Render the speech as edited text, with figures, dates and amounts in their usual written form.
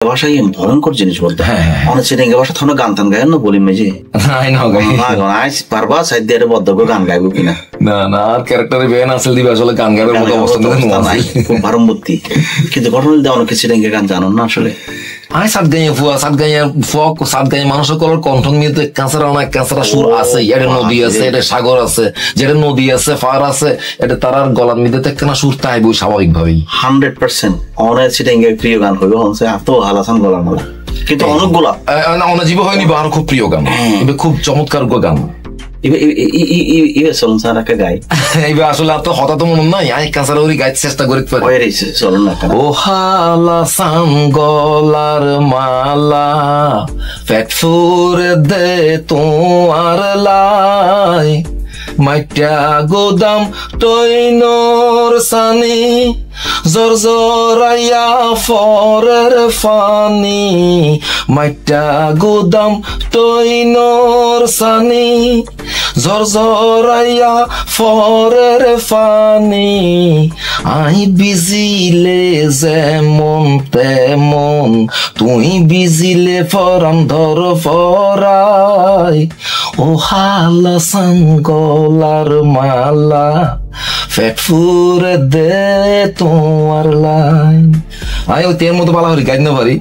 ভাষায় ভয়ঙ্কর জিনিস বলতে অনেক চিটাঙ্গা ভাষা তখন গান টান গায় না বলি মেজে পারবা সাইড দিয়ে বদ্ধ গান গাইব কিনা না না আর ক্যারেক্টারে বেন আসলে দিবে আসলে গান গাওয়ার মতো অবস্থা নাই খুব ভারমূর্তি কিন্তু ঘটনা দিয়ে অনেক চিটাঙ্গা গান জানো না আসলে সাত গাঁয়ে মানুষের কলার কণ্ঠন মিলতে কাঁচরা সুর আছে, এটা নদী আছে, এটা সাগর আছে, যেটা নদী আছে ফার আছে, এটা তারার গলার মিলতে একখানা সুর তাইব স্বাভাবিক ভাবেই 100% অনেক চিটাঙ্গা প্রিয় গান হইব হচ্ছে এত হালাসান গলার মালা কিন্তু অনেকগুলা অনাজীব হয়নি বা খুব প্রিয় গান, খুব চমৎকার গান আসলে তো হঠাৎ মনে নাই কাঁচারা ওই গাইতে চেষ্টা করি ও হালাসান গলার মালা পেট ফুরে দে তোমার লাই মাইটা গোদাম টইনর সানি জরজরাইয়া ফরের ফানি মাইটা গোদাম টইনর সানি জরজরাইয়া ফরের ফানি আই বিজিলে যেমন তেমন তুই বিজিলে ফরাম ধর ফরাই ও হালাসান গলার মালা পেট ফুরে দে তোমার লাইন আই ও তের মতো পালা হরি গাইতে না পারি